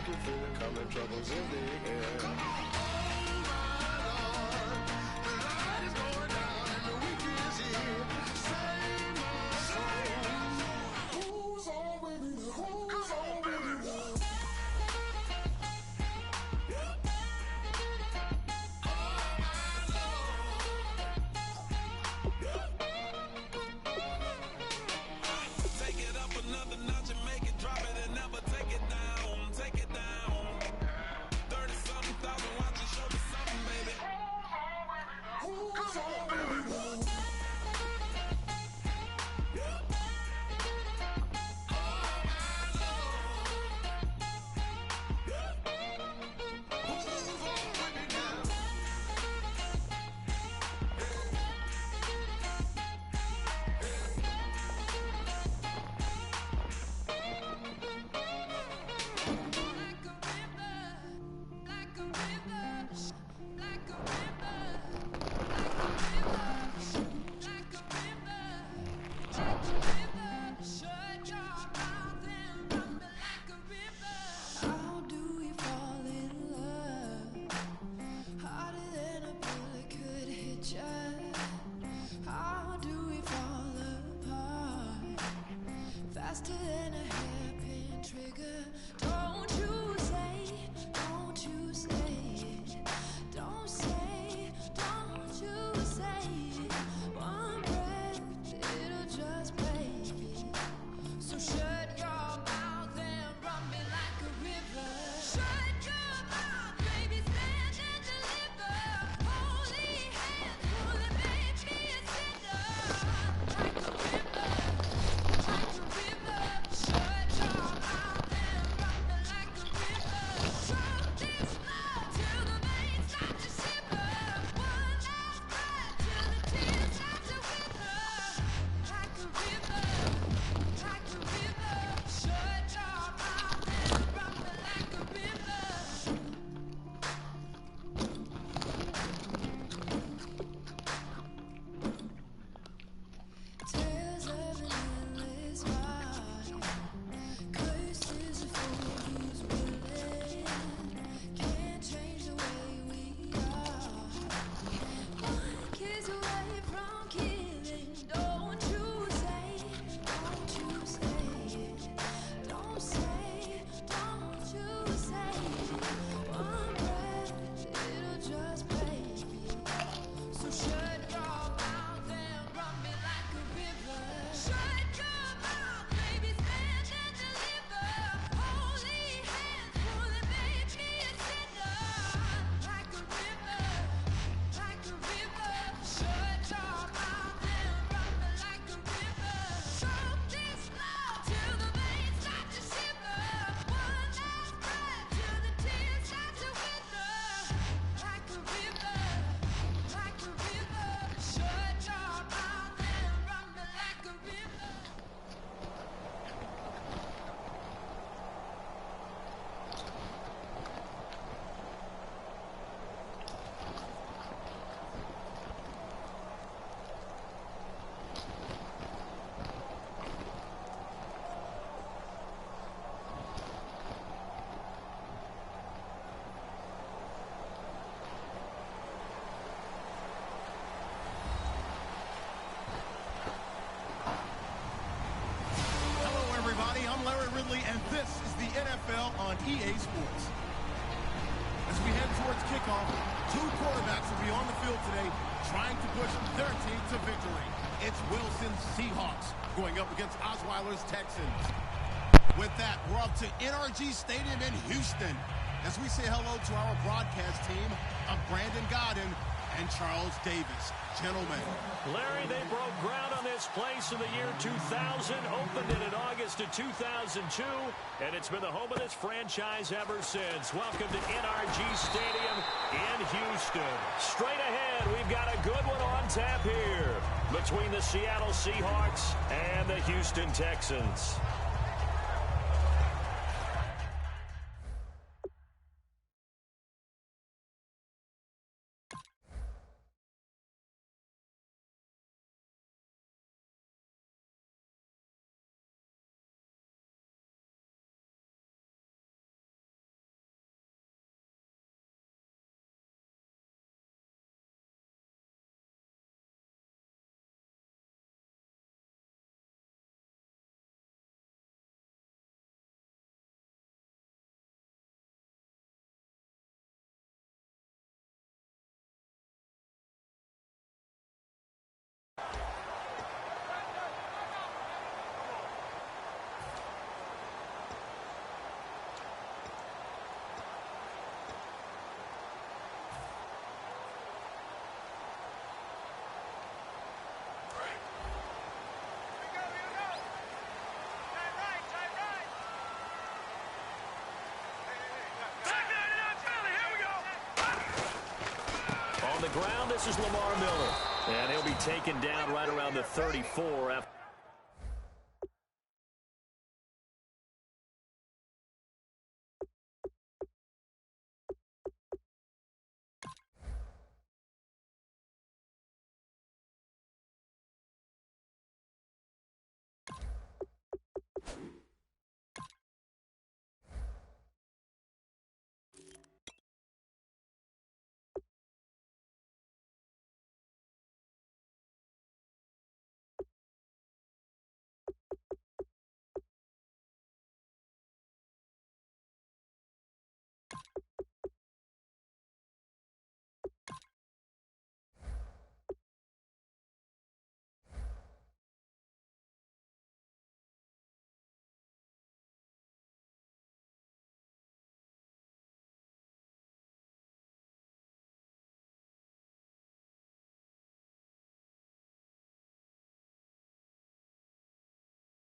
can feel it coming, troubles in the air. Come on, oh my Lord, the light is going down and the week is here. Save my soul. Who's on with me? Who's on with me? Take it up another notch and make it drop it and never take it down. Take it down. 30-something thousand watching, show me something, baby. Who's on with me? Faster than a hairpin trigger. Don't you say, don't you say it. Don't say, don't you say it. One breath, it'll just break it. So shut your mouth and run me like a river. Shut your mouth, baby, stand and deliver. Holy hands, pull it, make me a sinner. Like a river, like a river. Shut your mouth and run me like a river. Stroke this love till the veins start to shiver. One last breath till the tears start to wither. Like a river, like a river. Shut your mouth and run me like a river. Tales of an endless ride. Curses for who's willing. Can't change the way we are. One kiss away from killing. Don't you say it. Don't say, don't you say it. One breath, it'll just break me. So shut your mouth and run me like a river. Shut your mouth, baby, stand and deliver. Holy hands, pull it, make me a sinner. Like a river, like a river. Shut your mouth and run me like a river. Stroke this love till the veins start to shiver. One last breath till the tears start to wither. Like a river, like a river. Shut your mouth and run me like a river. Hello, everybody. I'm Larry Ridley, and this is the NFL on EA Sports. As we head towards kickoff, two quarterbacks will be on the field today trying to push their team to victory. It's Wilson's Seahawks going up against Osweiler's Texans. With that, we're up to NRG Stadium in Houston. As we say hello to our broadcast team of Brandon Godden and Charles Davis. Gentlemen. Larry, they broke ground on this place in the year 2000, opened it in August of 2002, and it's been the home of this franchise ever since. Welcome to NRG Stadium in Houston. Straight ahead, we've got a good one on tap here between the Seattle Seahawks and the Houston Texans. the ground. This is Lamar Miller. And he'll be taken down right around the 34 after.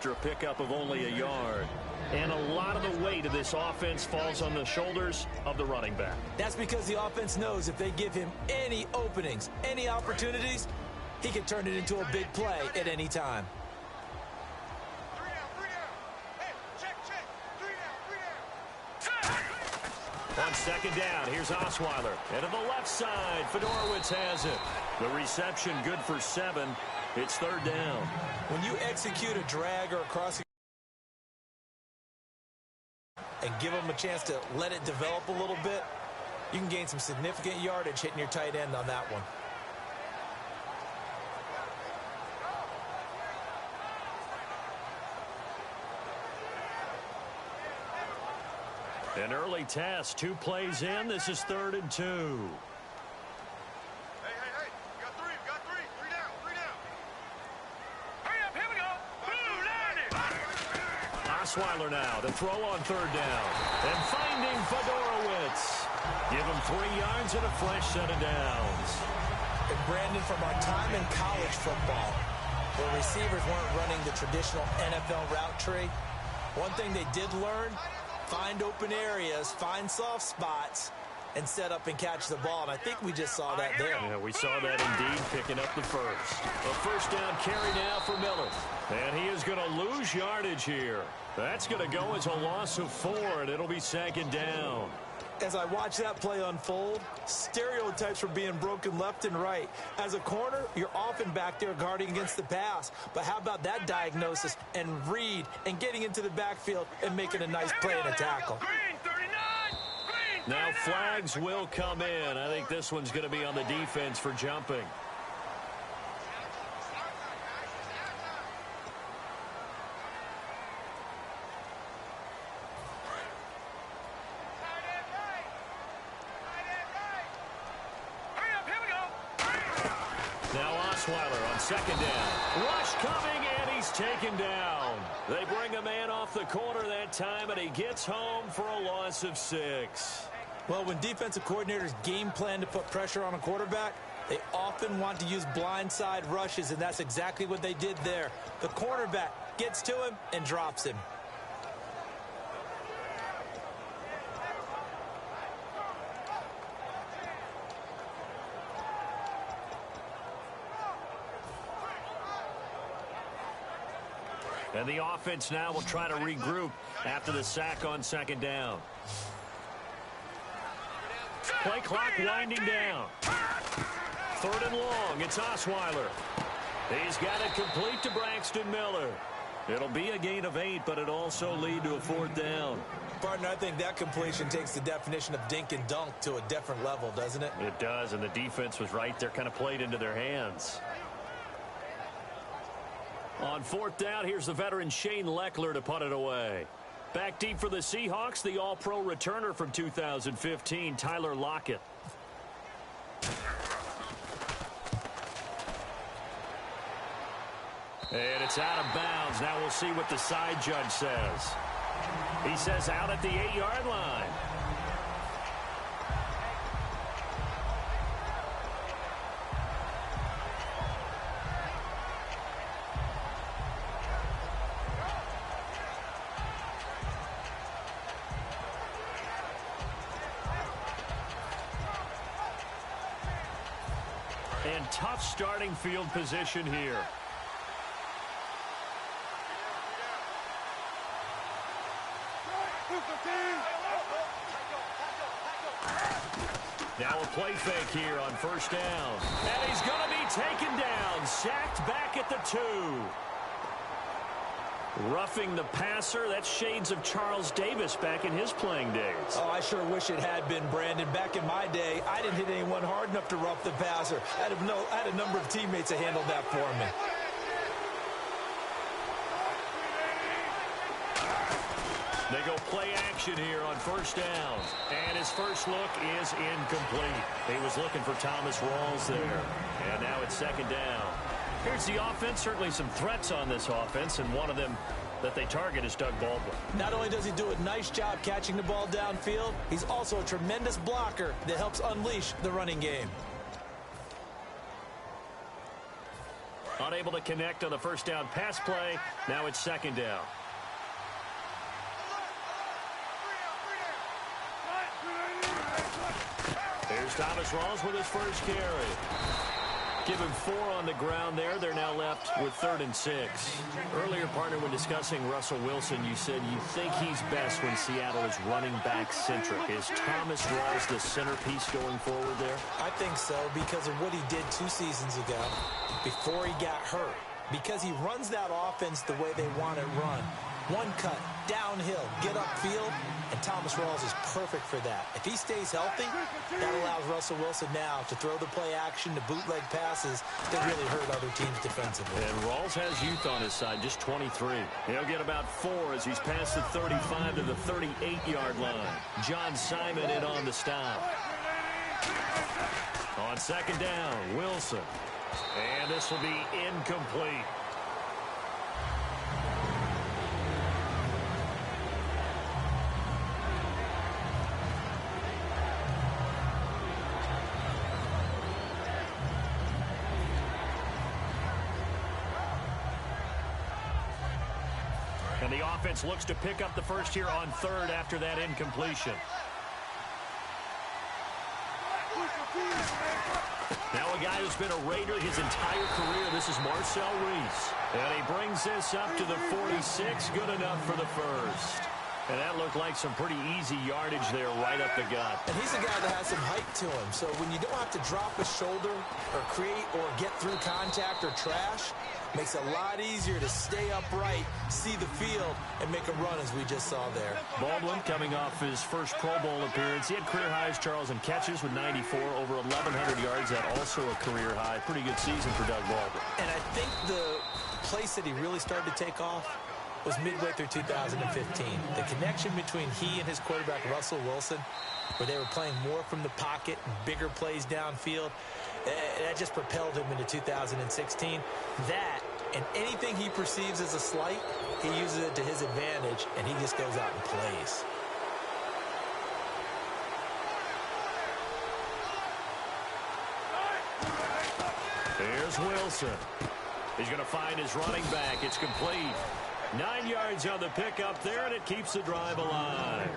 A pickup of only a yard. And a lot of the weight of this offense falls on the shoulders of the running back. That's because the offense knows if they give him any openings, any opportunities, he can turn it into a big play at any time. On second down, here's Osweiler. And to the left side, Fedorowicz has it. The reception good for 7. It's third down. When you execute a drag or a crossing and give them a chance to let it develop a little bit, you can gain some significant yardage hitting your tight end on that one. An early test, 2 plays in. This is 3rd and 2. Hey, you got 3, you got 3. 3 down, 3 down. Hurry up, here we go. Osweiler now to throw on 3rd down. And finding Fedorowicz. Give him 3 yards and a fresh set of downs. And Brandon, from our time in college football, where receivers weren't running the traditional NFL route tree, one thing they did learn: find open areas, find soft spots, and set up and catch the ball. And I think we just saw that there. Yeah, we saw that indeed, picking up the first. A first down carry now for Miller. And he is going to lose yardage here. That's going to go as a loss of 4, and it'll be 2nd down. As I watch that play unfold, stereotypes were being broken left and right. As a corner, you're often back there guarding against the pass. But how about that diagnosis and read and getting into the backfield and making a nice play and a tackle? Now flags will come in. I think this one's going to be on the defense for jumping. Osweiler on 2nd down. Rush coming, and he's taken down. They bring a man off the corner that time, and he gets home for a loss of 6. Well, when defensive coordinators game plan to put pressure on a quarterback, they often want to use blindside rushes, and that's exactly what they did there. The cornerback gets to him and drops him. And the offense now will try to regroup after the sack on 2nd down. Play clock winding down. 3rd and long. It's Osweiler. He's got it complete to Braxton Miller. It'll be a gain of 8, but it'll also lead to a 4th down. Partner, I think that completion takes the definition of dink and dunk to a different level, doesn't it? It does, and the defense was right there, kind of played into their hands. On 4th down, here's the veteran Shane Leckler to punt it away. Back deep for the Seahawks, the all-pro returner from 2015, Tyler Lockett. And it's out of bounds. Now we'll see what the side judge says. He says out at the 8-yard line. And tough starting field position here. Now a play fake here on first down. And he's going to be taken down. Sacked back at the 2. Roughing the passer. That's shades of Charles Davis back in his playing days. Oh, I sure wish it had been, Brandon. Back in my day, I didn't hit anyone hard enough to rough the passer. I had a number of teammates that handled that for me. They go play action here on first down. And his first look is incomplete. He was looking for Thomas Rawls there. And now it's second down. Here's the offense. Certainly some threats on this offense, and one of them that they target is Doug Baldwin. Not only does he do a nice job catching the ball downfield, he's also a tremendous blocker that helps unleash the running game. Unable to connect on the first down pass play. Now it's second down. Here's Thomas Rawls with his first carry. Give him 4 on the ground there. They're now left with 3rd and 6. Earlier, partner, when discussing Russell Wilson, you said you think he's best when Seattle is running back centric. Is Thomas Rawls the centerpiece going forward there? I think so because of what he did 2 seasons ago before he got hurt. Because he runs that offense the way they want it run. One cut, downhill, get upfield, and Thomas Rawls is perfect for that. If he stays healthy, that allows Russell Wilson now to throw the play action, the bootleg passes that really hurt other teams defensively. And Rawls has youth on his side, just 23. He'll get about 4 as he's past the 35 to the 38-yard line. John Simon in on the stop. On second down, Wilson. And this will be incomplete. And the offense looks to pick up the first here on 3rd after that incompletion. Now a guy who's been a Raider his entire career. This is Marcel Reese. And he brings this up to the 46. Good enough for the first. And that looked like some pretty easy yardage there right up the gut. And he's a guy that has some height to him. So when you don't have to drop a shoulder or create or get through contact or trash, makes it a lot easier to stay upright, see the field, and make a run as we just saw there. Baldwin coming off his first Pro Bowl appearance. He had career highs, Charles, in catches with 94, over 1,100 yards. That also a career high. Pretty good season for Doug Baldwin. And I think the place that he really started to take off was midway through 2015. The connection between he and his quarterback, Russell Wilson, where they were playing more from the pocket and bigger plays downfield, that just propelled him into 2016. That and anything he perceives as a slight, he uses it to his advantage, and he just goes out and plays. Here's Wilson. He's going to find his running back. It's complete. 9 yards on the pickup there, and it keeps the drive alive.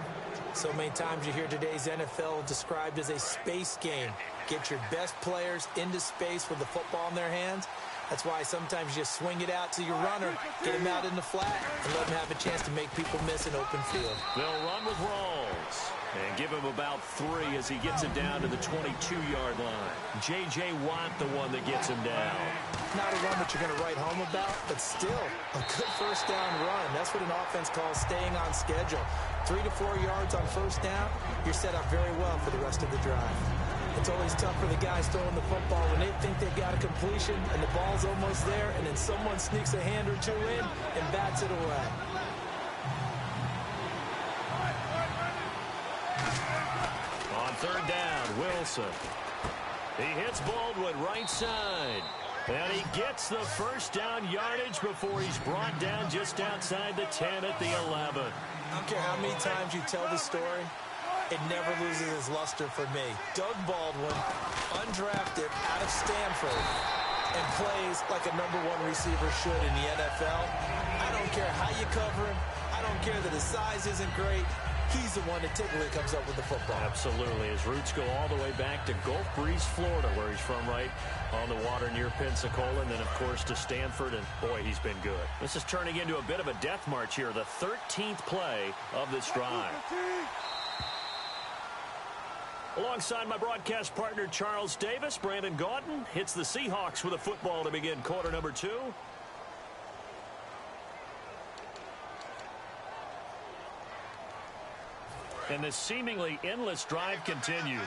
So many times you hear today's NFL described as a space game. Get your best players into space with the football in their hands. That's why sometimes you just swing it out to your runner, get him out in the flat, and let him have a chance to make people miss an open field. They'll run with Rawls and give him about 3 as he gets it down to the 22-yard line. J.J. Watt, the one that gets him down. Not a run that you're going to write home about, but still a good first down run. That's what an offense calls staying on schedule. 3 to 4 yards on first down, you're set up very well for the rest of the drive. It's always tough for the guys throwing the football when they think they've got a completion and the ball's almost there, and then someone sneaks a hand or 2 in and bats it away. On third down, Wilson. He hits Baldwin right side. And he gets the first down yardage before he's brought down just outside the 10 at the 11. I don't care how many times you tell the story, it never loses its luster for me. Doug Baldwin, undrafted out of Stanford, and plays like a #1 receiver should in the NFL. I don't care how you cover him. I don't care that his size isn't great. he's the one that typically comes up with the football. Absolutely. His roots go all the way back to Gulf Breeze, Florida, where he's from, right on the water near Pensacola, and then, of course, to Stanford, and, boy, he's been good. This is turning into a bit of a death march here, the 13th play of this drive. Alongside my broadcast partner, Charles Davis, Brandon Gaudin hits the Seahawks with a football to begin quarter number 2. And this seemingly endless drive continues.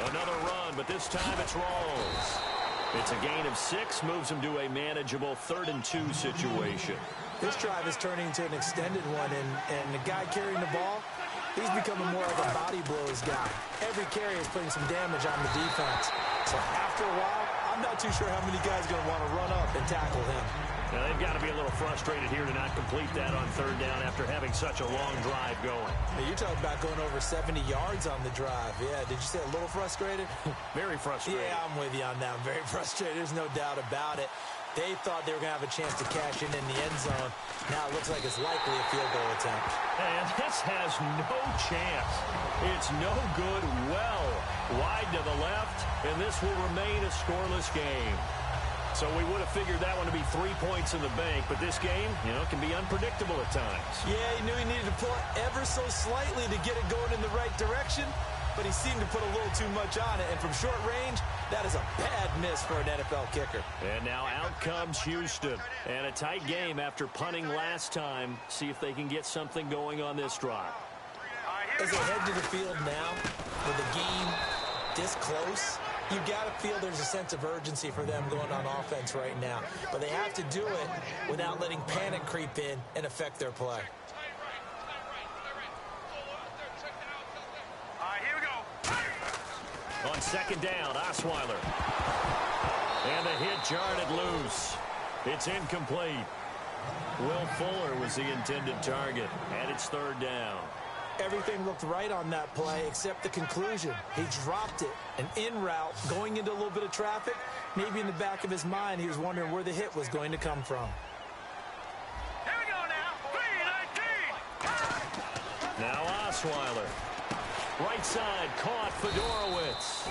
Another run, but this time it's Rawls. It's a gain of 6, moves him to a manageable 3rd and 2 situation. This drive is turning into an extended one, and the guy carrying the ball, he's becoming more like a body blows guy. Every carry is putting some damage on the defense. So after a while, I'm not too sure how many guys are going to want to run up and tackle him. Now, they've got to be a little frustrated here to not complete that on 3rd down after having such a long drive going. Now, you're talking about going over 70 yards on the drive. Yeah, did you say a little frustrated? Very frustrated. Yeah, I'm with you on that. I'm very frustrated. There's no doubt about it. They thought they were going to have a chance to cash in the end zone. Now it looks like it's likely a field goal attempt. And this has no chance. It's no good, well wide to the left, and this will remain a scoreless game. So we would have figured that one to be 3 points in the bank, but this game, can be unpredictable at times. Yeah, he knew he needed to pull it ever so slightly to get it going in the right direction, but he seemed to put a little too much on it, and from short range, that is a bad miss for an NFL kicker. And now out comes Houston, and a tight game after punting last time. See if they can get something going on this drive. As they head to the field now, with the game this close, you got to feel there's a sense of urgency for them going on offense right now. But they have to do it without letting panic creep in and affect their play. Here we go. On 2nd down, Osweiler. And the hit jarred loose. It's incomplete. Will Fuller was the intended target, and it's 3rd down. Everything looked right on that play except the conclusion. He dropped it, an in route, going into a little bit of traffic. Maybe in the back of his mind, he was wondering where the hit was going to come from. Here we go now. 3-19. Now Osweiler. Right side, caught Fedorowicz.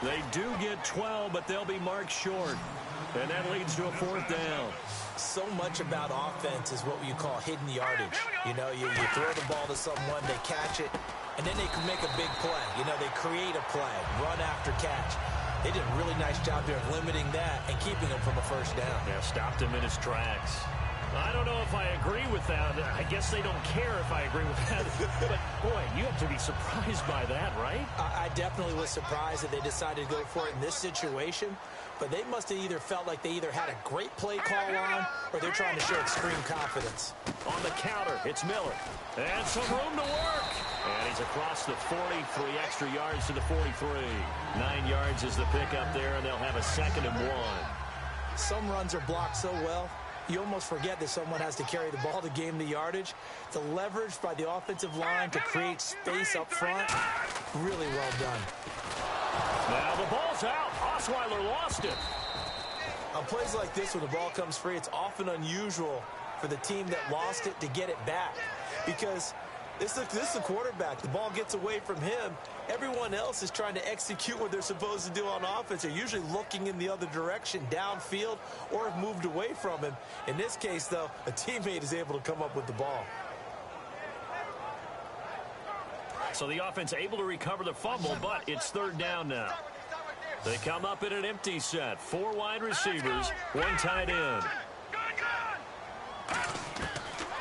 They do get 12, but they'll be marked short. And that leads to a 4th down. So much about offense is what you call hidden yardage. You throw the ball to someone, they catch it, and then they can make a big play. They create a play, run after catch. They did a really nice job there of limiting that and keeping him from a 1st down. Yeah, stopped him in his tracks. I don't know if I agree with that. I guess they don't care if I agree with that. But, boy, you have to be surprised by that, right? I definitely was surprised that they decided to go for it in this situation. But they must have either felt like they either had a great play call on or they're trying to show extreme confidence. On the counter, it's Miller. And some room to work. And he's across the 40, 3 extra yards to the 43. 9 yards is the pickup there, and they'll have a 2nd and 1. Some runs are blocked so well, you almost forget that someone has to carry the ball to gain the yardage. The leverage by the offensive line to create space up front, really well done. Now the ball's out. Osweiler lost it. On plays like this, when the ball comes free, it's often unusual for the team that lost it to get it back. Because this is the quarterback. The ball gets away from him. Everyone else is trying to execute what they're supposed to do on offense. They're usually looking in the other direction, downfield, or have moved away from him. In this case, though, a teammate is able to come up with the ball. So the offense able to recover the fumble, but it's 3rd down now. They come up in an empty set. 4 wide receivers, 1 tight end.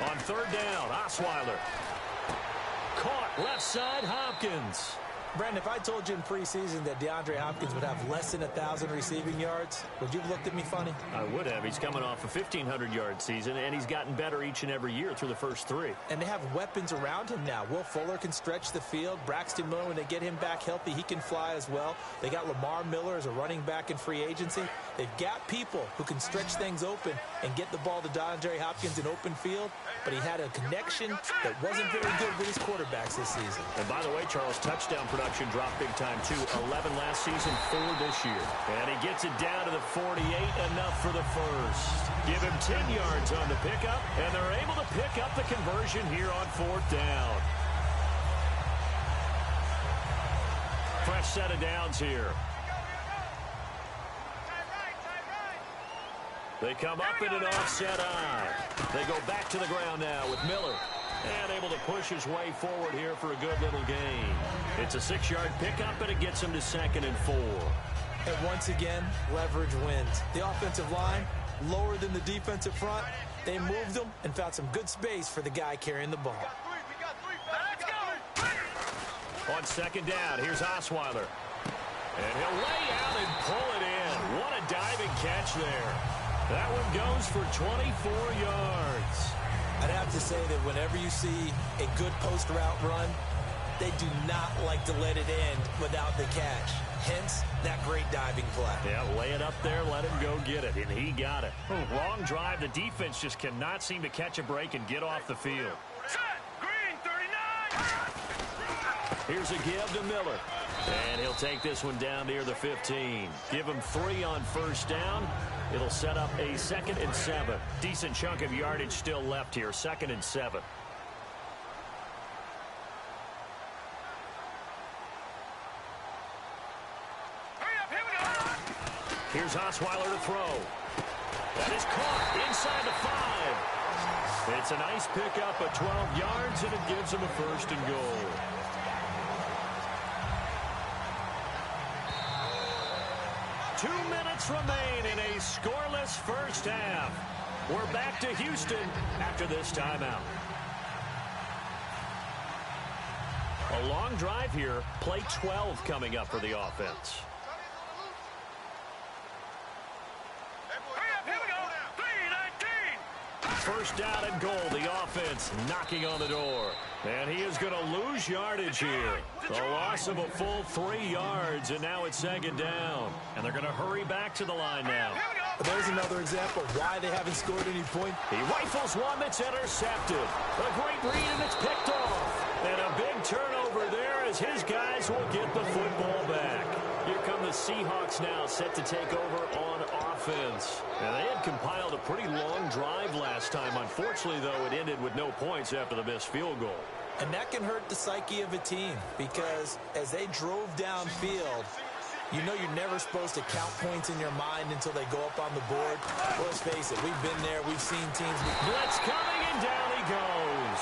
On 3rd down, Osweiler. Caught left side, Hopkins. Brandon, if I told you in preseason that DeAndre Hopkins would have less than 1,000 receiving yards, would you have looked at me funny? I would have. He's coming off a 1,500-yard season, and he's gotten better each and every year through the first 3. And they have weapons around him now. Will Fuller can stretch the field. Braxton Miller, when they get him back healthy, he can fly as well. They got Lamar Miller as a running back in free agency. They've got people who can stretch things open and get the ball to DeAndre Hopkins in open field, but he had a connection that wasn't very good with his quarterbacks this season. And by the way, Charles, touchdown production dropped big time, too. 11 last season, 4 this year. And he gets it down to the 48, enough for the first. Give him 10 yards on the pickup, and they're able to pick up the conversion here on 4th down. Fresh set of downs here. They come up in an offset eye. They go back to the ground now with Miller. And able to push his way forward here for a good little gain. It's a 6-yard pickup, and it gets him to 2nd and 4. And once again, leverage wins. The offensive line, lower than the defensive front. They moved them and found some good space for the guy carrying the ball. On 2nd down, here's Osweiler. And he'll lay out and pull it in. What a diving catch there. That one goes for 24 yards. I'd have to say that whenever you see a good post route run, they do not like to let it end without the catch. Hence, that great diving play. Yeah, lay it up there, let him go get it, and he got it. Long drive. The defense just cannot seem to catch a break and get off the field. Set! Green, 39! Here's a give to Miller. And he'll take this one down near the 15. Give him 3 on 1st down. It'll set up a 2nd and 7. Decent chunk of yardage still left here. 2nd and 7. Hurry up, here we go! Here's Osweiler to throw. That is caught inside the 5. It's a nice pickup of 12 yards, and it gives him a 1st and goal. Remain in a scoreless first half. We're back to Houston after this timeout. A long drive here. Play 12 coming up for the offense. Hurry up, here we go! 3-19! 1st down and goal. The offense knocking on the door. And he is going to lose yardage here. A loss of a full 3 yards, and now it's 2nd down. And they're going to hurry back to the line now. There's another example of why they haven't scored any points. He rifles one that's intercepted. A great read, and it's picked off. And a big turnover there as his guys will get the football back. Here come the Seahawks now, set to take over on offense. And they had compiled a pretty long drive last time. Unfortunately, though, it ended with no points after the missed field goal. And that can hurt the psyche of a team because as they drove downfield, you know you're never supposed to count points in your mind until they go up on the board. Well, let's face it, we've been there. We've seen teams. Blitz coming, and down he goes.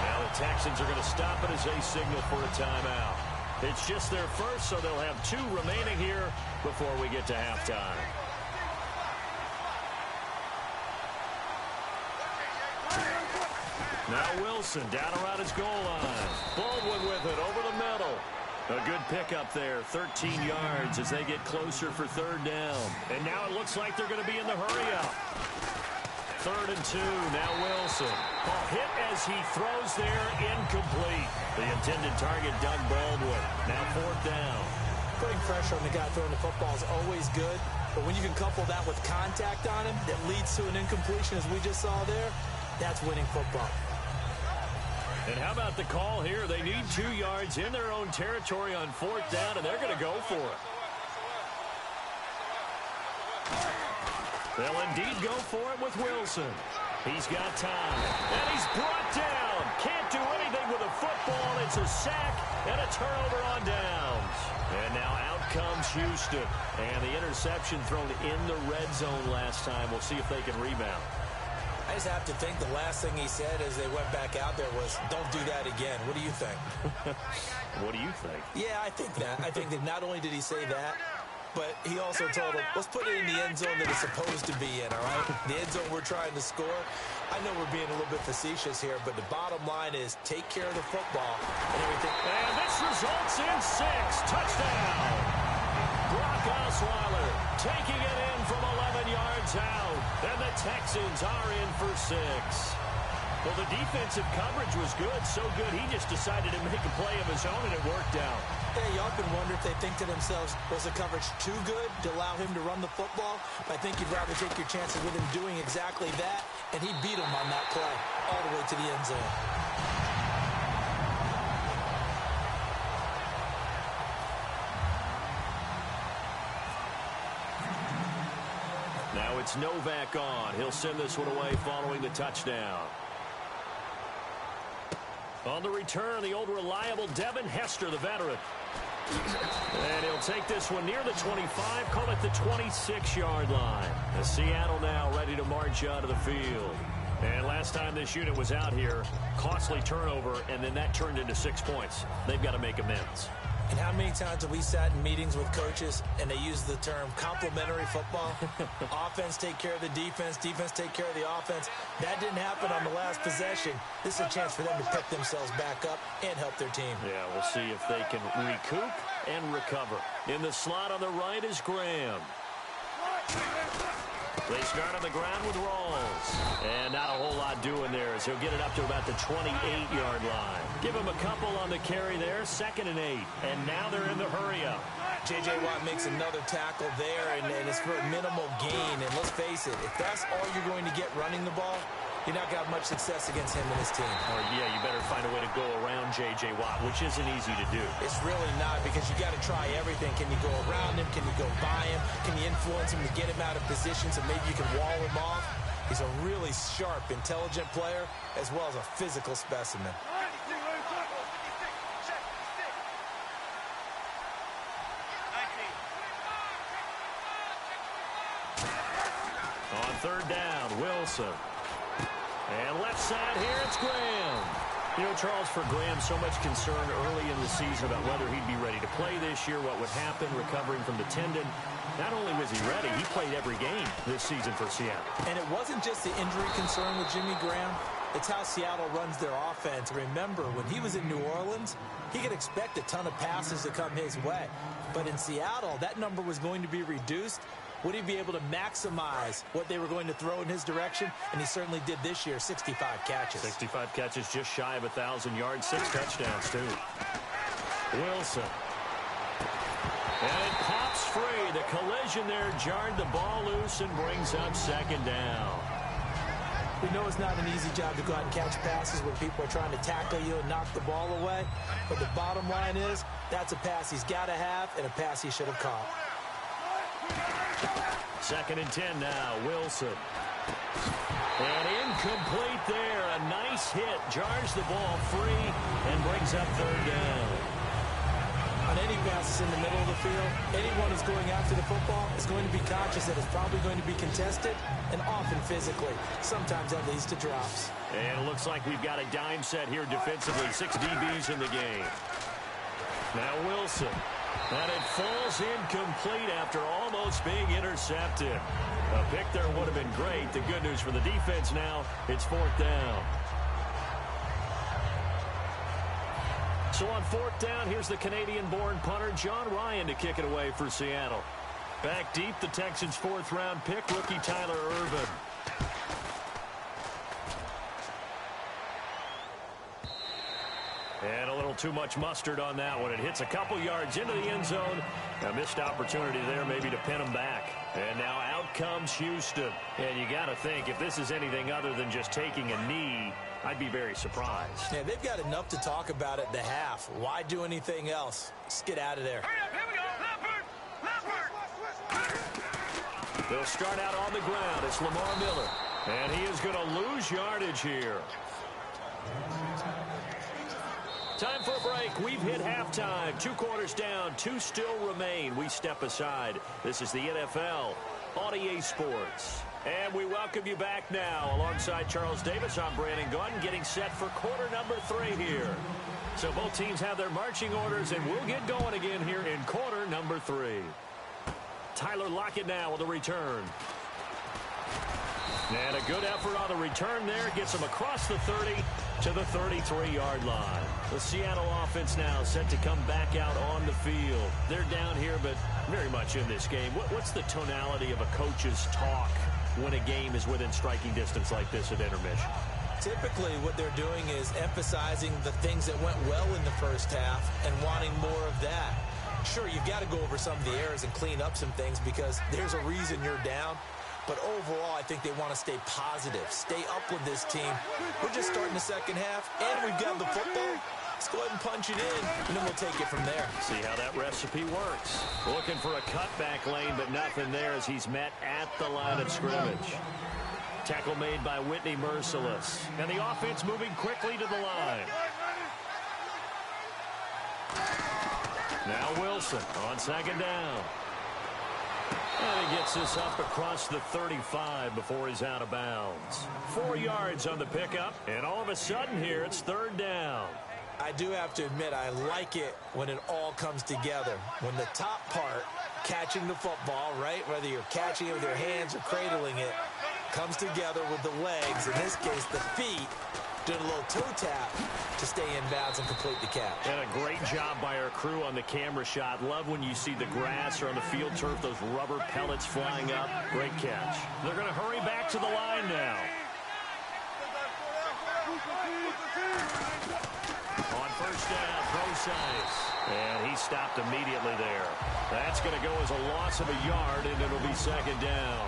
Now the Texans are going to stop it as they signal for a timeout. It's just their first, so they'll have 2 remaining here before we get to halftime. Now Wilson down around his goal line. Baldwin with it over the middle. A good pickup there, 13 yards as they get closer for 3rd down. And now it looks like they're going to be in the hurry-up. 3rd and 2, now Wilson. Ball hit as he throws there, incomplete. The intended target, Doug Baldwin. Now 4th down. Putting pressure on the guy throwing the football is always good, but when you can couple that with contact on him that leads to an incompletion as we just saw there, that's winning football. And how about the call here? They need 2 yards in their own territory on 4th down, and they're going to go for it. They'll indeed go for it with Wilson. He's got time, and he's brought down. Can't do anything with a football. It's a sack and a turnover on downs. And now out comes Houston. And the interception thrown in the red zone last time. We'll see if they can rebound. I just have to think the last thing he said as they went back out there was, don't do that again. What do you think? What do you think? Yeah, I think that. I think that not only did he say that, but he also told him, let's put it in the end zone that it's supposed to be in, all right? The end zone we're trying to score. I know we're being a little bit facetious here, but the bottom line is take care of the football and everything. And this results in 6. Touchdown. Brock Osweiler taking it in from 11 yards out. And the Texans are in for 6. Well, the defensive coverage was good, so good he just decided to make a play of his own, and it worked out. Yeah, you often wonder if they think to themselves, was the coverage too good to allow him to run the football? I think you'd rather take your chances with him doing exactly that, and he beat him on that play all the way to the end zone. gets Novak on. He'll send this one away following the touchdown. On the return, the old reliable Devin Hester, the veteran. And he'll take this one near the 25, call it the 26-yard line. The Seattle now ready to march out of the field. And last time this unit was out here, costly turnover, and then that turned into 6 points. They've got to make amends. And how many times have we sat in meetings with coaches and they use the term complementary football? Offense take care of the defense, defense take care of the offense. That didn't happen on the last possession. This is a chance for them to pick themselves back up and help their team. Yeah, we'll see if they can recoup and recover. In the slot on the right is Graham. They start on the ground with Rawls. And not a whole lot doing there as he'll get it up to about the 28-yard line. Give him a couple on the carry there, 2nd and 8. And now they're in the hurry-up. J.J. Watt makes another tackle there, and it's for a minimal gain. And let's face it, if that's all you're going to get running the ball, you're not going to have much success against him and his team. Or, yeah, you better find a way to go around J.J. Watt, which isn't easy to do. It's really not, because you got to try everything. Can you go around him? Can you go by him? Can you influence him to get him out of position so maybe you can wall him off? He's a really sharp, intelligent player, as well as a physical specimen. On 3rd down, Wilson. And left side here, it's Graham. You know, Charles, for Graham, so much concern early in the season about whether he'd be ready to play this year, what would happen recovering from the tendon. Not only was he ready, he played every game this season for Seattle. And it wasn't just the injury concern with Jimmy Graham. It's how Seattle runs their offense. Remember, when he was in New Orleans, he could expect a ton of passes to come his way. But in Seattle, that number was going to be reduced. Would he be able to maximize what they were going to throw in his direction? And he certainly did this year, 65 catches. 65 catches, just shy of 1,000 yards, 6 touchdowns, too. Wilson. And it pops free. The collision there jarred the ball loose and brings up 2nd down. We know it's not an easy job to go out and catch passes when people are trying to tackle you and knock the ball away. But the bottom line is, that's a pass he's got to have and a pass he should have caught. 2nd and 10 now, Wilson. And incomplete there. A nice hit. Jars the ball free and brings up 3rd down. On any passes in the middle of the field, anyone who's going after the football is going to be conscious that it's probably going to be contested and often physically. Sometimes that leads to drops. And it looks like we've got a dime set here defensively. 6 DBs in the game. Now Wilson. And it falls incomplete after almost being intercepted. A pick there would have been great. The good news for the defense now, it's 4th down. So on 4th down, here's the Canadian-born punter, John Ryan, to kick it away for Seattle. Back deep, the Texans' 4th-round pick, rookie Tyler Ervin. And a little too much mustard on that one. It hits a couple yards into the end zone. A missed opportunity there maybe to pin them back. And now out comes Houston. And you got to think, if this is anything other than just taking a knee, I'd be very surprised. Yeah, they've got enough to talk about at the half. Why do anything else? Let's get out of there. They'll start out on the ground. It's Lamar Miller. And he is going to lose yardage here. Time for a break. We've hit halftime. 2 quarters down. 2 still remain. We step aside. This is the NFL on EA Sports. And we welcome you back now. Alongside Charles Davis, I'm Brandon Gunn, getting set for quarter number 3 here. So both teams have their marching orders, and we'll get going again here in quarter number 3. Tyler Lockett now with a return. And a good effort on the return there. Gets him across the 30 to the 33-yard line. The Seattle offense now set to come back out on the field. They're down here, but very much in this game. What's the tonality of a coach's talk when a game is within striking distance like this at intermission? Typically, what they're doing is emphasizing the things that went well in the first half and wanting more of that. Sure, you've got to go over some of the errors and clean up some things because there's a reason you're down. But overall, I think they want to stay positive, stay up with this team. We're just starting the second half, and we've got the football. Let's go ahead and punch it in, and then we'll take it from there. See how that recipe works. Looking for a cutback lane, but nothing there as he's met at the line of scrimmage. Tackle made by Whitney Merciless. And the offense moving quickly to the line. Now Wilson on second down. And he gets this up across the 35 before he's out of bounds. 4 yards on the pickup, and all of a sudden here it's third down. I do have to admit, I like it when it all comes together. When the top part, catching the football, right, whether you're catching it with your hands or cradling it, comes together with the legs, in this case the feet, doing a little toe tap to stay in bounds and complete the catch. And a great job by our crew on the camera shot. Love when you see the grass or on the field turf, those rubber pellets flying up. Great catch. They're going to hurry back to the line now. On first down, Procise. And he stopped immediately there. That's going to go as a loss of a yard, and it'll be second down.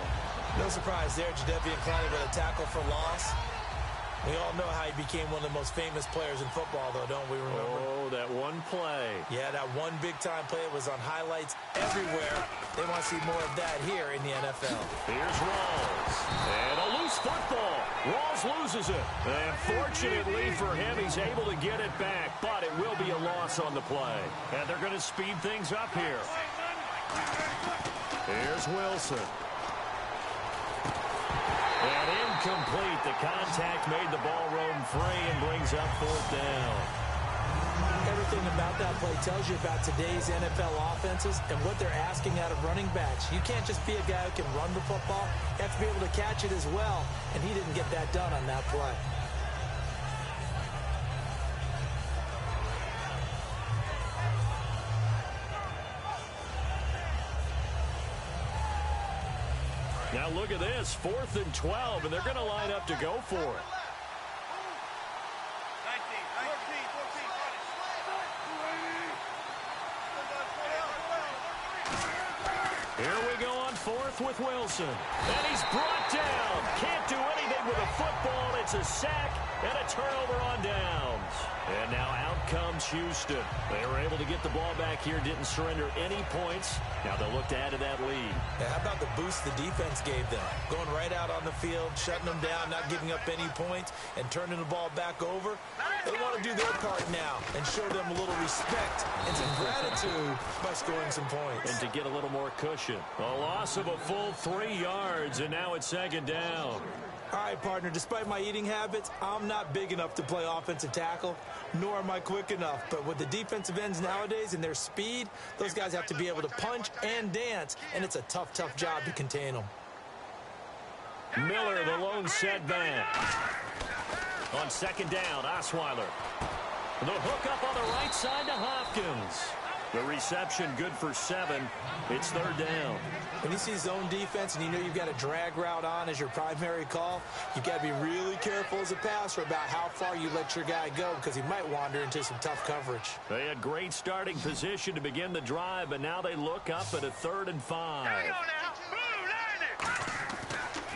No surprise there, Jadeveon Clowney with a tackle for loss. We all know how he became one of the most famous players in football, though, don't we remember? Oh, that one play. Yeah, that one big-time play was on highlights everywhere. They want to see more of that here in the NFL. Here's Rawls. And a loose football. Rawls loses it. And fortunately for him, he's able to get it back, but it will be a loss on the play. And they're going to speed things up here. Here's Wilson. And incomplete. The contact made the ball roam free and brings up fourth down. Everything about that play tells you about today's NFL offenses and what they're asking out of running backs. You can't just be a guy who can run the football. You have to be able to catch it as well, and he didn't get that done on that play. Now look at this, 4th and 12, and they're going to line up to go for it. Here we go on 4th with Wilson. And he's brought down. Can't do anything with a football. It's a sack and a turnover on downs. And now out comes Houston. They were able to get the ball back here, didn't surrender any points. Now they'll look to add to that lead. Yeah, how about the boost the defense gave them? Going right out on the field, shutting them down, not giving up any points, and turning the ball back over. They want to do their part now and show them a little respect and some gratitude by scoring some points. And to get a little more cushion. A loss of a full 3 yards, and now it's second down. All right, partner, despite my eating habits, I'm not big enough to play offensive tackle, nor am I quick enough. But with the defensive ends nowadays and their speed, those guys have to be able to punch and dance, and it's a tough, tough job to contain them. Miller, the lone setback. On second down, Osweiler. The hook up on the right side to Hopkins. The reception good for 7. It's third down. When you see zone defense and you know you've got a drag route on as your primary call, you've got to be really careful as a passer about how far you let your guy go because he might wander into some tough coverage. They had great starting position to begin the drive, but now they look up at a 3rd and 5.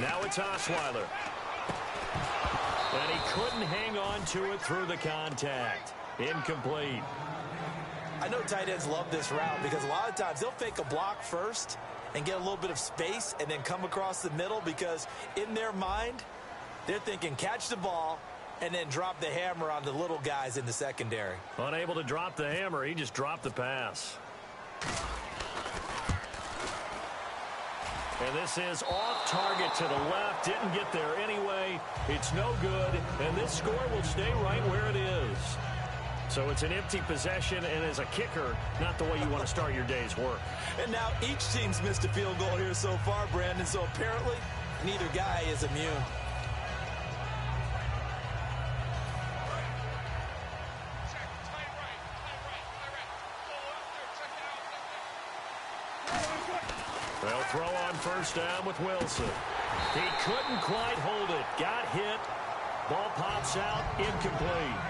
Now it's Osweiler. And he couldn't hang on to it through the contact. Incomplete. I know tight ends love this route because a lot of times they'll fake a block first and get a little bit of space and then come across the middle because in their mind, they're thinking catch the ball and then drop the hammer on the little guys in the secondary. Unable to drop the hammer, he just dropped the pass. And this is off target to the left. Didn't get there anyway. It's no good. And this score will stay right where it is. So it's an empty possession, and as a kicker, not the way you want to start your day's work. And now each team's missed a field goal here so far, Brandon, so apparently neither guy is immune. They'll throw on first down with Wilson. He couldn't quite hold it. Got hit. Ball pops out. Incomplete.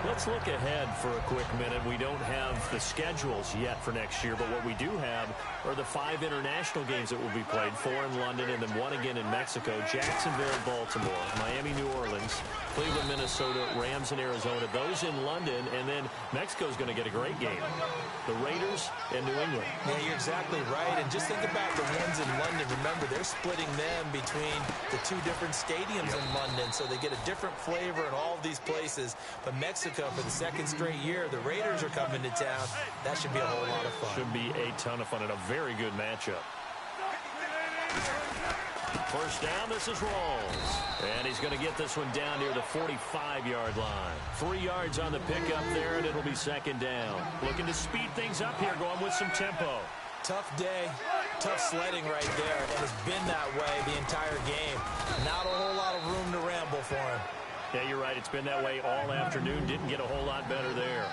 Let's look ahead for a quick minute. We don't have the schedules yet for next year, but what we do have are the 5 international games that will be played, 4 in London and then 1 again in Mexico, Jacksonville, Baltimore, Miami, New Orleans, Cleveland, Minnesota, Rams, and Arizona. Those in London, and then Mexico's going to get a great game. The Raiders and New England. Yeah, you're exactly right. And just think about the ones in London. Remember, they're splitting them between the 2 different stadiums in London, so they get a different flavor in all of these places. But Mexico, for the 2nd straight year, the Raiders are coming to town. That should be a whole lot of fun. Should be a ton of fun and a very good matchup. First down, this is Rawls. And he's going to get this one down near the 45-yard line. 3 yards on the pickup there, and it'll be 2nd down. Looking to speed things up here, going with some tempo. Tough day, tough sledding right there, and it's been that way the entire game. Not a whole lot of room to ramble for him. Yeah, you're right. It's been that way all afternoon. Didn't get a whole lot better there.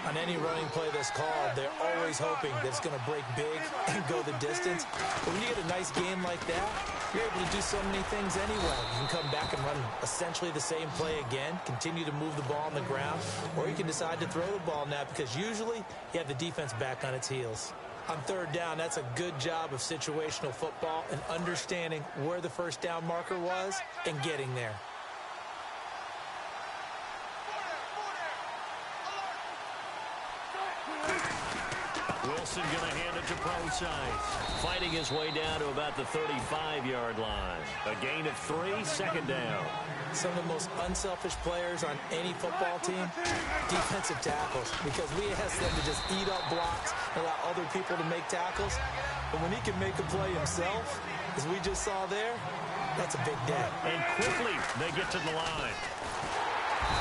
On any running play that's called, they're always hoping that it's going to break big and go the distance. But when you get a nice game like that, you're able to do so many things anyway. You can come back and run essentially the same play again, continue to move the ball on the ground, or you can decide to throw the ball now because usually you have the defense back on its heels. On 3rd down, that's a good job of situational football and understanding where the first down marker was and getting there. Wilson going to hand it to Procise. Fighting his way down to about the 35-yard line. A gain of 3, 2nd down. Some of the most unselfish players on any football team, defensive tackles, because we ask them to just eat up blocks and allow other people to make tackles. But when he can make a play himself, as we just saw there, that's a big day. And quickly they get to the line.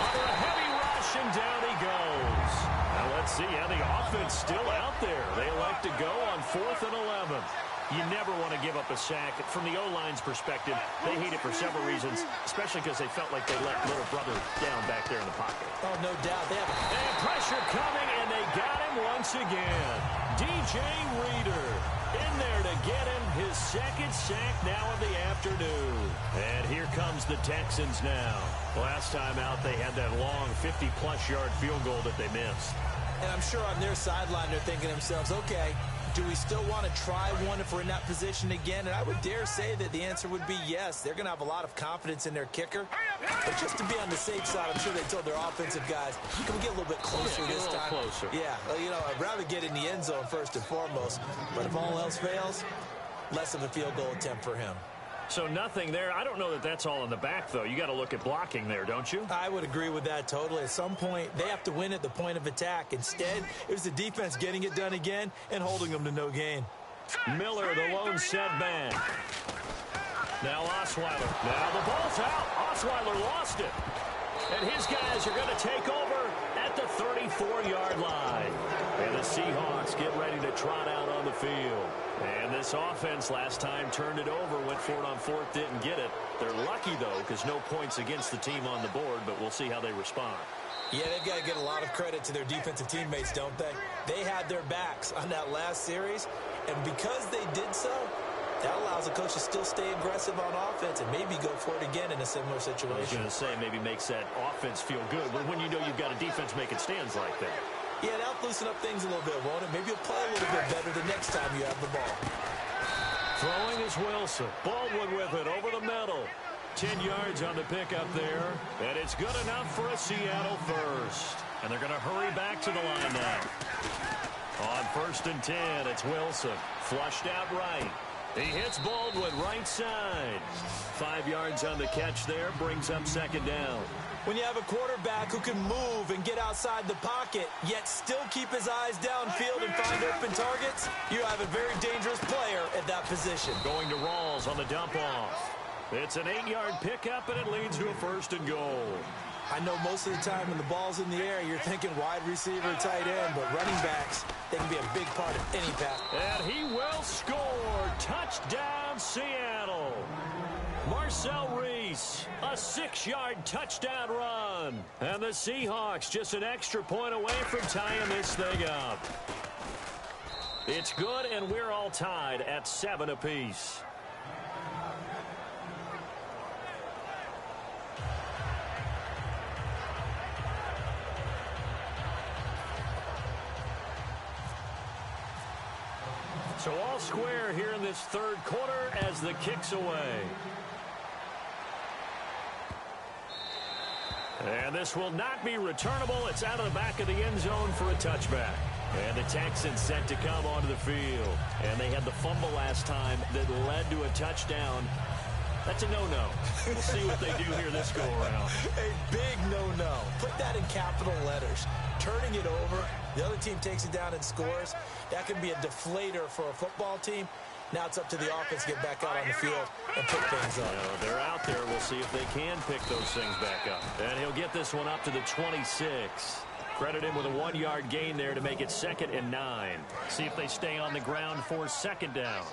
Under a heavy rush, and down he goes. Now let's see how the offense still out there. They elect to go on 4th and 11. You never want to give up a sack. From the O-line's perspective, they hate it for several reasons, especially because they felt like they let little brother down back there in the pocket. Oh, no doubt. They have and pressure coming, and they got him once again. DJ Reader in there to get him his 2nd sack now of the afternoon. And here comes the Texans now. Last time out, they had that long 50-plus yard field goal that they missed. And I'm sure on their sideline they're thinking to themselves, okay, do we still want to try one if we're in that position again? And I would dare say that the answer would be yes. They're going to have a lot of confidence in their kicker. But just to be on the safe side, I'm sure they told their offensive guys, can we get a little bit closer this time? Closer. Yeah, well, you know, I'd rather get in the end zone first and foremost. But if all else fails, less of a field goal attempt for him. So nothing there. I don't know that that's all in the back, though. You got to look at blocking there, don't you? I would agree with that totally. At some point, they have to win at the point of attack. Instead, it was the defense getting it done again and holding them to no gain. Miller, the lone setback. Now Osweiler. Now the ball's out. Osweiler lost it. And his guys are going to take over at the 34-yard line. And the Seahawks get ready to trot out on the field. And this offense last time turned it over, went for it on 4th, didn't get it. They're lucky, though, because no points against the team on the board, but we'll see how they respond. Yeah, they've got to get a lot of credit to their defensive teammates, don't they? They had their backs on that last series, and because they did so, that allows the coach to still stay aggressive on offense and maybe go for it again in a similar situation. I was going to say, maybe makes that offense feel good, but when you know you've got a defense making stands like that. Yeah, that'll loosen up things a little bit, won't it? Maybe you'll play a little bit better the next time you have the ball. Throwing is Wilson. Baldwin with it over the middle. 10 yards on the pickup there. And it's good enough for a Seattle first. And they're going to hurry back to the line now. On 1st and 10, it's Wilson. Flushed out right. He hits Baldwin right side. 5 yards on the catch there. Brings up 2nd down. When you have a quarterback who can move and get outside the pocket, yet still keep his eyes downfield and find open targets, you have a very dangerous player at that position. Going to Rawls on the dump-off. It's an 8-yard pickup, and it leads to a 1st and goal. I know most of the time when the ball's in the air, you're thinking wide receiver, tight end, but running backs, they can be a big part of any pass. And he will score. Touchdown, Seattle. Marcel Reese, a 6-yard touchdown run. And the Seahawks just an extra point away from tying this thing up. It's good, and we're all tied at 7 apiece. So all square here in this third quarter as the kick's away. And this will not be returnable. It's out of the back of the end zone for a touchback. And the Texans set to come onto the field. And they had the fumble last time that led to a touchdown. That's a no-no. We'll see what they do here this go-around. A big no-no. Put that in capital letters. Turning it over, the other team takes it down and scores. That could be a deflator for a football team. Now it's up to the offense to get back out on the field and pick things up. They're out there. We'll see if they can pick those things back up. And he'll get this one up to the 26. Credit him with a 1-yard gain there to make it 2nd and 9. See if they stay on the ground for 2nd down.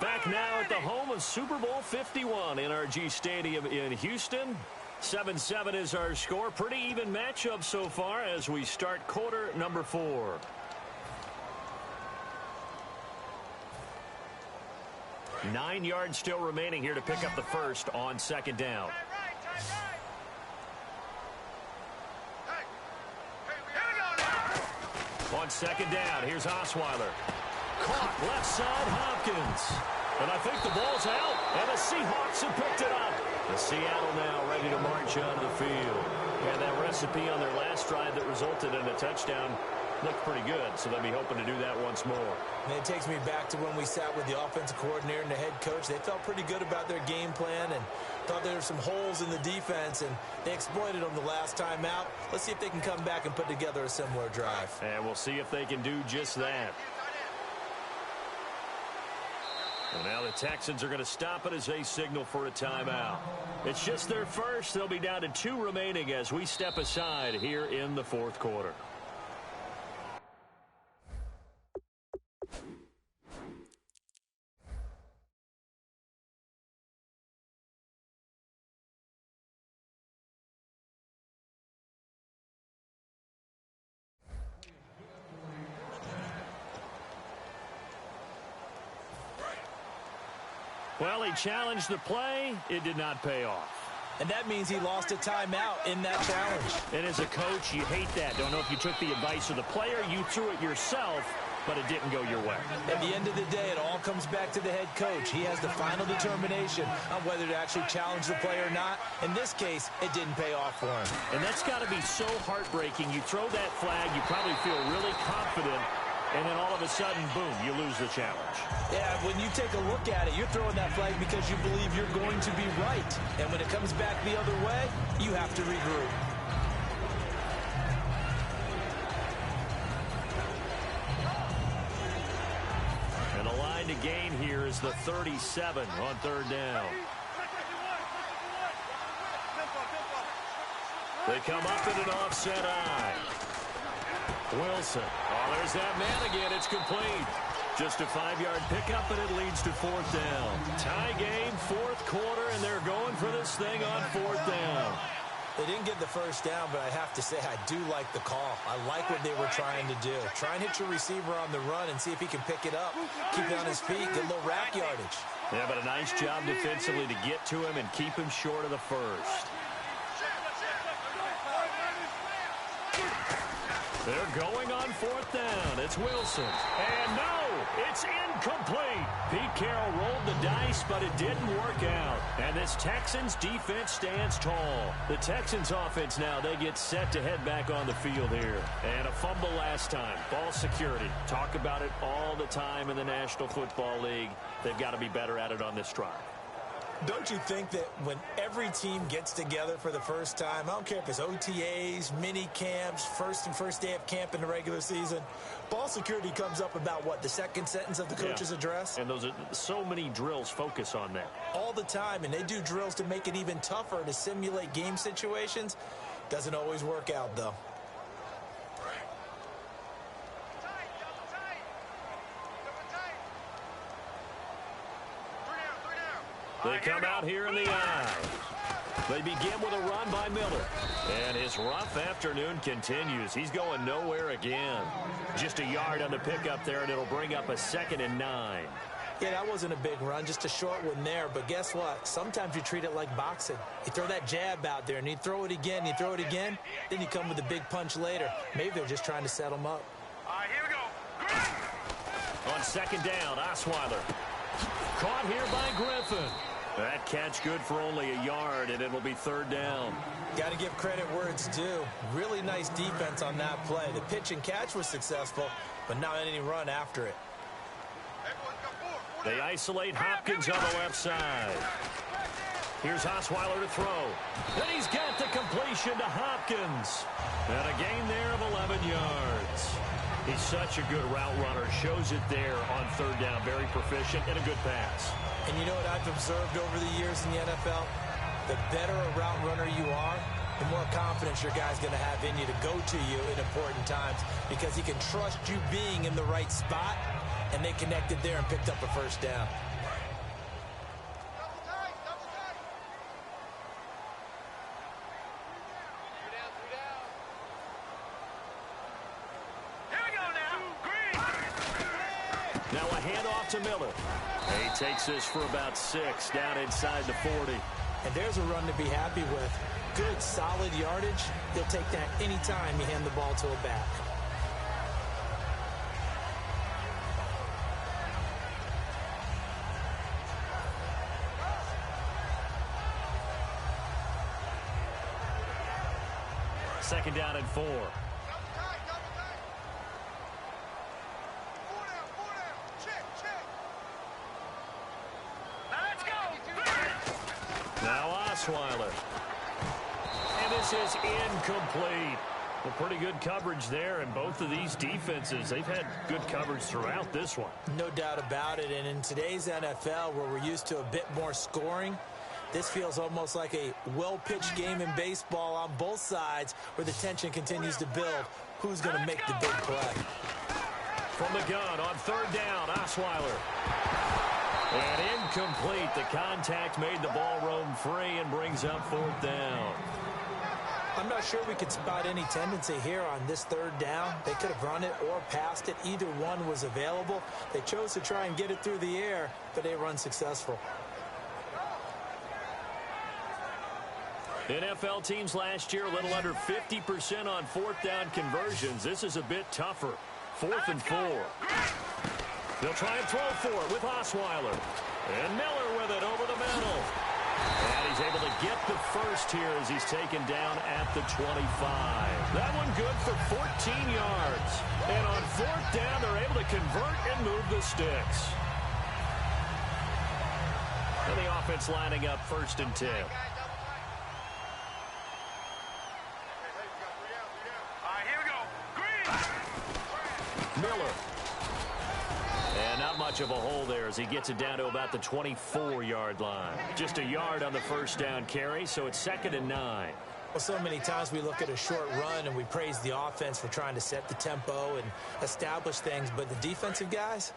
Back now at the home of Super Bowl 51, NRG Stadium in Houston. 7-7 is our score. Pretty even matchup so far as we start quarter number 4. Nine yards still remaining here to pick up the first on 2nd down. On 2nd down, here's Osweiler. Caught left side, Hopkins. And I think the ball's out, and the Seahawks have picked it up. The Seattle now ready to march onto the field. And that recipe on their last drive that resulted in a touchdown looked pretty good, so they'll be hoping to do that once more. And it takes me back to when we sat with the offensive coordinator and the head coach. They felt pretty good about their game plan and thought there were some holes in the defense, and they exploited them the last time out. Let's see if they can come back and put together a similar drive. And we'll see if they can do just that. And now the Texans are going to stop it as they signal for a timeout. It's just their first. They'll be down to 2 remaining as we step aside here in the 4th quarter. Well, he challenged the play. It did not pay off. And that means he lost a timeout in that challenge. And as a coach, you hate that. Don't know if you took the advice of the player. You threw it yourself, but it didn't go your way. At the end of the day, it all comes back to the head coach. He has the final determination on whether to actually challenge the play or not. In this case, it didn't pay off for him. And that's got to be so heartbreaking. You throw that flag, you probably feel really confident, and then all of a sudden, boom, you lose the challenge. Yeah, when you take a look at it, you're throwing that flag because you believe you're going to be right. And when it comes back the other way, you have to regroup. And the line to gain here is the 37 on 3rd down. They come up in an offset eye. Wilson. Oh, there's that man again. It's complete. Just a 5-yard pickup, and it leads to 4th down. Tie game, 4th quarter, and they're going for this thing on 4th down. They didn't get the first down, but I have to say I do like the call. I like what they were trying to do. Try and hit your receiver on the run and see if he can pick it up. Keep it on his feet, get a little rack yardage. Yeah, but a nice job defensively to get to him and keep him short of the first. They're going on 4th down. It's Wilson. And no, it's incomplete. Pete Carroll rolled the dice, but it didn't work out. And this Texans defense stands tall. The Texans offense now, they get set to head back on the field here. And a fumble last time. Ball security. Talk about it all the time in the National Football League. They've got to be better at it on this drive. Don't you think that when every team gets together for the first time, I don't care if it's OTAs, mini camps, first day of camp in the regular season, ball security comes up about what, the second sentence of the coach's address? And those are so many drills focus on that. All the time, and they do drills to make it even tougher to simulate game situations. Doesn't always work out, though. They come out here in the eye. They begin with a run by Miller. And his rough afternoon continues. He's going nowhere again. Just a yard on the pickup there, and it'll bring up a 2nd and 9. Yeah, that wasn't a big run, just a short one there. But guess what? Sometimes you treat it like boxing. You throw that jab out there, and you throw it again, then you come with a big punch later. Maybe they're just trying to set him up. All right, here we go. On second down, Osweiler. Caught here by Griffin. That catch good for only a yard, and it will be third down. Got to give credit where it's due. Really nice defense on that play. The pitch and catch was successful, but not any run after it. They isolate Hopkins on the left side. Here's Osweiler to throw. Then he's got the completion to Hopkins. And a gain there of 11 yards. He's such a good route runner. Shows it there on third down. Very proficient and a good pass. And you know what I've observed over the years in the NFL? The better a route runner you are, the more confidence your guy's going to have in you to go to you in important times, because he can trust you being in the right spot, and they connected there and picked up a first down. Now a handoff to Miller. He takes this for about 6 down inside the 40. And there's a run to be happy with. Good, solid yardage. They'll take that anytime you hand the ball to a back. Second down and 4. Now Osweiler. And this is incomplete. Well, pretty good coverage there, and both of these defenses, they've had good coverage throughout this one. No doubt about it, and in today's NFL, where we're used to a bit more scoring, this feels almost like a well-pitched game in baseball on both sides, where the tension continues to build. Who's going to make the big play? From the gun on third down, Osweiler. And incomplete. The contact made the ball roam free and brings up fourth down. I'm not sure we could spot any tendency here on this third down. They could have run it or passed it. Either one was available. They chose to try and get it through the air, but they run successful. NFL teams last year a little under 50% on fourth down conversions. This is a bit tougher. 4th and 4. They'll try and throw for it with Osweiler. And Miller with it over the middle. And he's able to get the first here as he's taken down at the 25. That one good for 14 yards. And on fourth down, they're able to convert and move the sticks. And the offense lining up 1st and 10. Miller. And not much of a hole there as he gets it down to about the 24-yard line. Just a yard on the first down carry, so it's 2nd and 9. Well, so many times we look at a short run and we praise the offense for trying to set the tempo and establish things, but the defensive guys,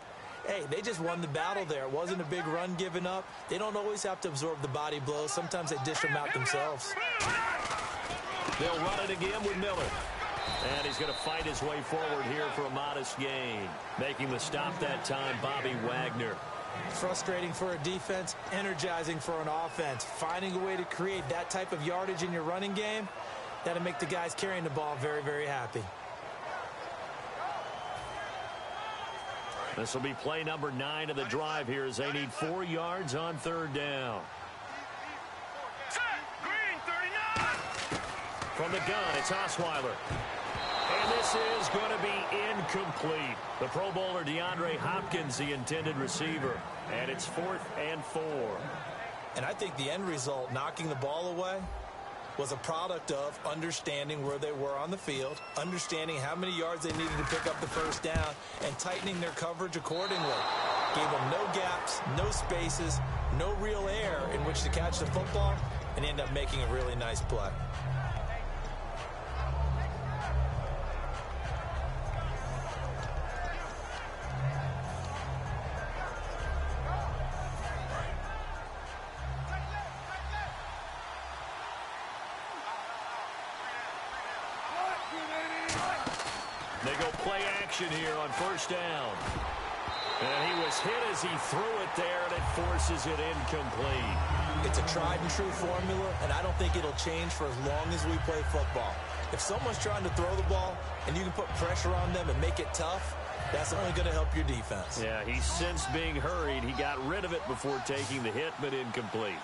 hey, they just won the battle there. It wasn't a big run given up. They don't always have to absorb the body blows. Sometimes they dish them out themselves. They'll run it again with Miller. And he's going to fight his way forward here for a modest gain. Making the stop that time, Bobby Wagner. Frustrating for a defense, energizing for an offense. Finding a way to create that type of yardage in your running game, that'll make the guys carrying the ball very, very happy. This will be play number 9 of the drive here as they need 4 yards on third down. From the gun, it's Osweiler. And this is going to be incomplete. The Pro Bowler DeAndre Hopkins, the intended receiver. And it's 4th and 4. And I think the end result, knocking the ball away, was a product of understanding where they were on the field, understanding how many yards they needed to pick up the first down, and tightening their coverage accordingly. Gave them no gaps, no spaces, no real air in which to catch the football, and end up making a really nice play. They go play action here on first down. And he was hit as he threw it there, and it forces it incomplete. It's a tried-and-true formula, and I don't think it'll change for as long as we play football. If someone's trying to throw the ball and you can put pressure on them and make it tough, that's only going to help your defense. Yeah, he's since being hurried. He got rid of it before taking the hit, but incomplete.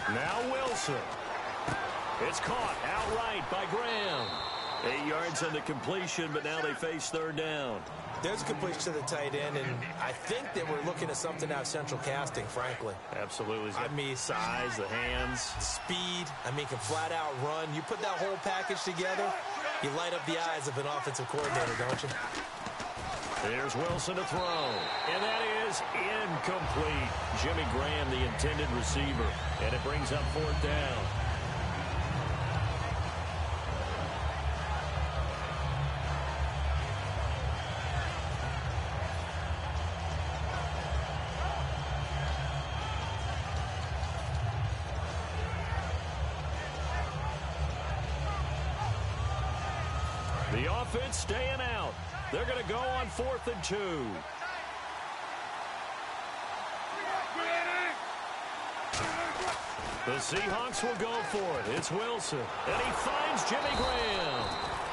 Now Wilson. It's caught outright by Graham. 8 yards on the completion, but now they face third down. There's a completion to the tight end, and I think that we're looking at something out of central casting, frankly. Absolutely. I mean, size, the hands. the speed. I mean, can flat out run. You put that whole package together, you light up the eyes of an offensive coordinator, don't you? There's Wilson to throw, and that is incomplete. Jimmy Graham, the intended receiver, and it brings up fourth down. The offense staying out. They're going to go on 4th and 2. The Seahawks will go for it. It's Wilson. And he finds Jimmy Graham.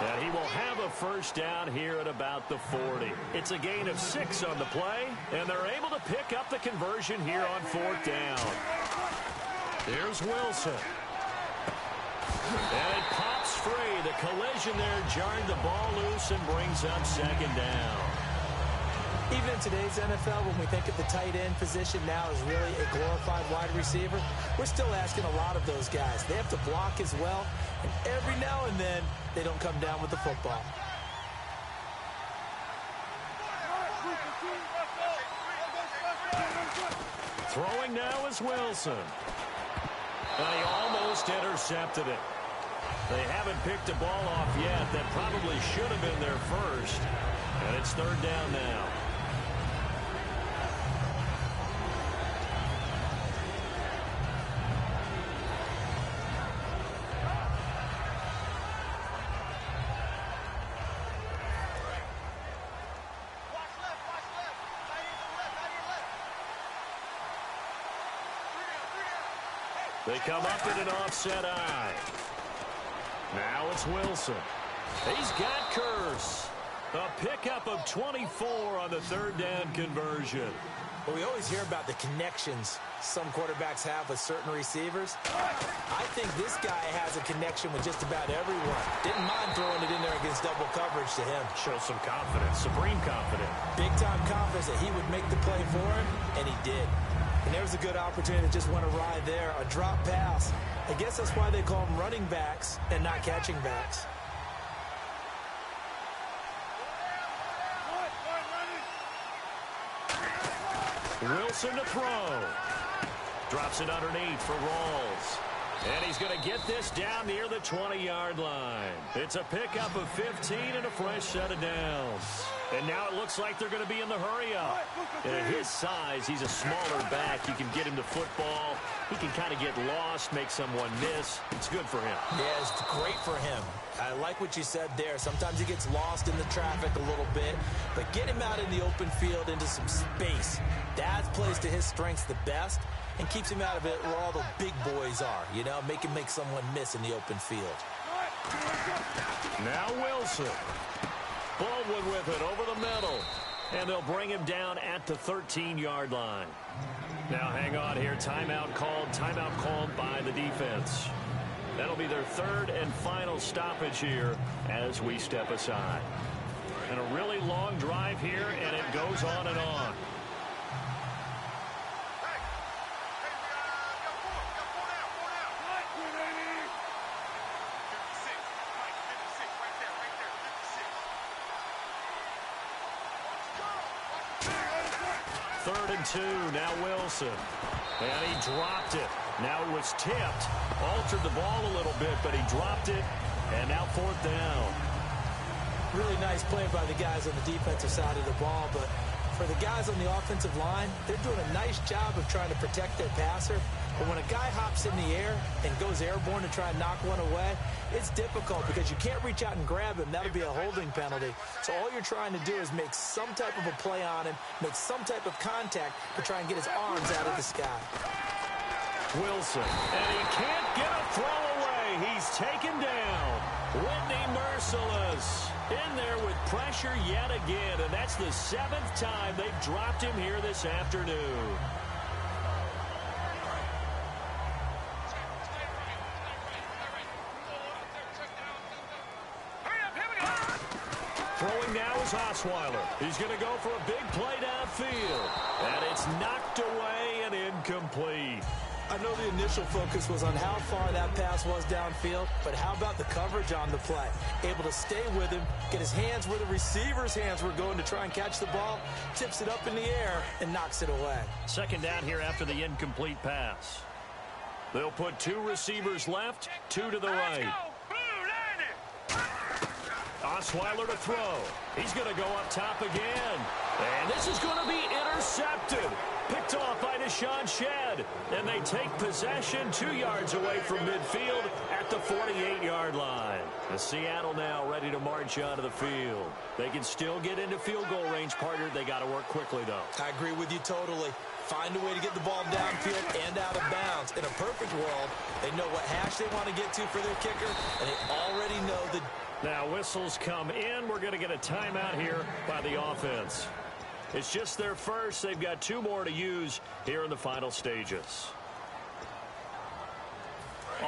And he will have a first down here at about the 40. It's a gain of 6 on the play. And they're able to pick up the conversion here on 4th down. Here's Wilson. And it pops free. The collision there jarred the ball loose and brings up second down. Even in today's NFL, when we think of the tight end position now as really a glorified wide receiver, we're still asking a lot of those guys. They have to block as well, and every now and then, they don't come down with the football. Throwing now is Wilson. And he almost intercepted it. They haven't picked a ball off yet. That probably should have been their first. And it's third down now. They come up in an offset eye. Now it's Wilson. He's got Curse. A pickup of 24 on the third down conversion. Well, we always hear about the connections some quarterbacks have with certain receivers. I think this guy has a connection with just about everyone. Didn't mind throwing it in there against double coverage to him. Shows some confidence, supreme confidence. Big-time confidence that he would make the play for him, and he did. And there was a good opportunity that just went awry there. A drop pass. I guess that's why they call them running backs and not catching backs. Wilson to throw. Drops it underneath for Rawls. And he's going to get this down near the 20-yard line. It's a pickup of 15 and a fresh set of downs. And now it looks like they're going to be in the hurry-up. And at his size, he's a smaller back. You can get him to football. He can kind of get lost, make someone miss. It's good for him. Yeah, it's great for him. I like what you said there. Sometimes he gets lost in the traffic a little bit. But get him out in the open field into some space. That plays to his strengths the best and keeps him out of it where all the big boys are. You know, make him make someone miss in the open field. Now Wilson. Baldwin with it over the middle. And they'll bring him down at the 13-yard line. Now hang on here. Timeout called by the defense. That'll be their third and final stoppage here as we step aside. And a really long drive here, and it goes on and on. Third and 2, now Wilson. And he dropped it. Now it was tipped. Altered the ball a little bit, but he dropped it. And now fourth down. Really nice play by the guys on the defensive side of the ball, but for the guys on the offensive line, they're doing a nice job of trying to protect their passer But when a guy hops in the air and goes airborne to try and knock one away, it's difficult because you can't reach out and grab him. That'll be a holding penalty. So all you're trying to do is make some type of a play on him, make some type of contact to try and get his arms out of the sky. Wilson, and he can't get a throw away. He's taken down. Whitney merciless in there with pressure yet again, and that's the 7th time they've dropped him here this afternoon. Throwing now is Osweiler. He's going to go for a big play downfield, and it's knocked away and incomplete. I know the initial focus was on how far that pass was downfield, but how about the coverage on the play? Able to stay with him, get his hands where the receiver's hands were going to try and catch the ball, tips it up in the air, and knocks it away. 2nd down here after the incomplete pass. They'll put 2 receivers left, 2 to the right. Osweiler to throw. He's going to go up top again. And this is going to be intercepted. Picked off by Deshaun Shedd. And they take possession 2 yards away from midfield at the 48-yard line. The Seattle now ready to march onto the field. They can still get into field goal range, partner. They got to work quickly, though. I agree with you totally. Find a way to get the ball downfield and out of bounds. In a perfect world, they know what hash they want to get to for their kicker, and they already know the... Now whistles come in. We're going to get a timeout here by the offense. It's just their first. They've got 2 more to use here in the final stages.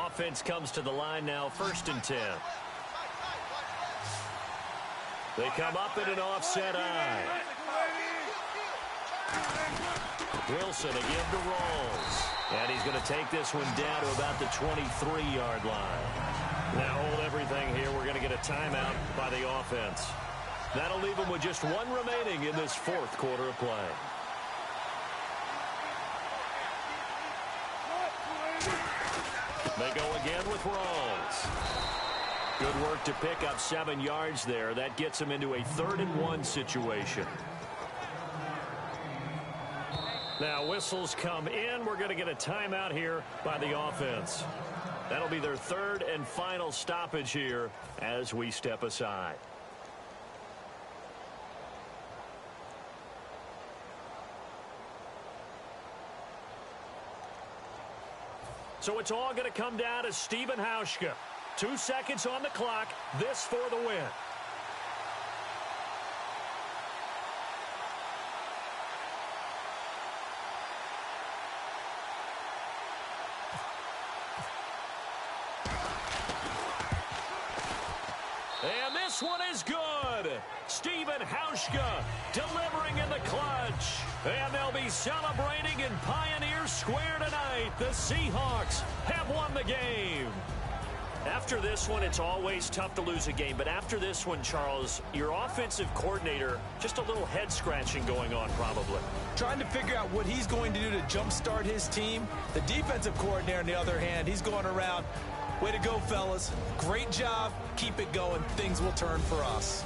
Offense comes to the line now, 1st and 10. They come up in an offset eye. Wilson again to Rawls. And he's going to take this one down to about the 23-yard line. Now hold everything here. We're going to get a timeout by the offense. That'll leave them with just 1 remaining in this 4th quarter of play. They go again with Rawls. Good work to pick up 7 yards there. That gets them into a 3rd and 1 situation. Now whistles come in. We're going to get a timeout here by the offense. That'll be their 3rd and final stoppage here as we step aside. So it's all going to come down to Stephen Hauschka. 2 seconds on the clock. This for the win. And this one is good. Stephen Hauschka delivering in the clutch. And they'll be celebrating in Pioneer Square tonight. The Seahawks have won the game. After this one, it's always tough to lose a game. But after this one, Charles, your offensive coordinator, just a little head-scratching going on probably. Trying to figure out what he's going to do to jumpstart his team. The defensive coordinator, on the other hand, he's going around. Way to go, fellas. Great job. Keep it going. Things will turn for us.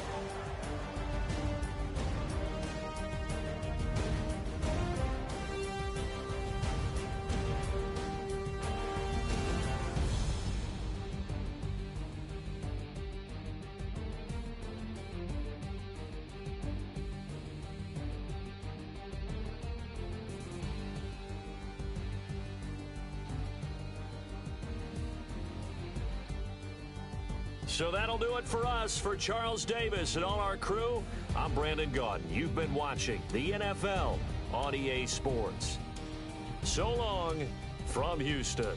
So that'll do it for us. For Charles Davis and all our crew, I'm Brandon Gaudin. You've been watching the NFL on EA Sports. So long from Houston.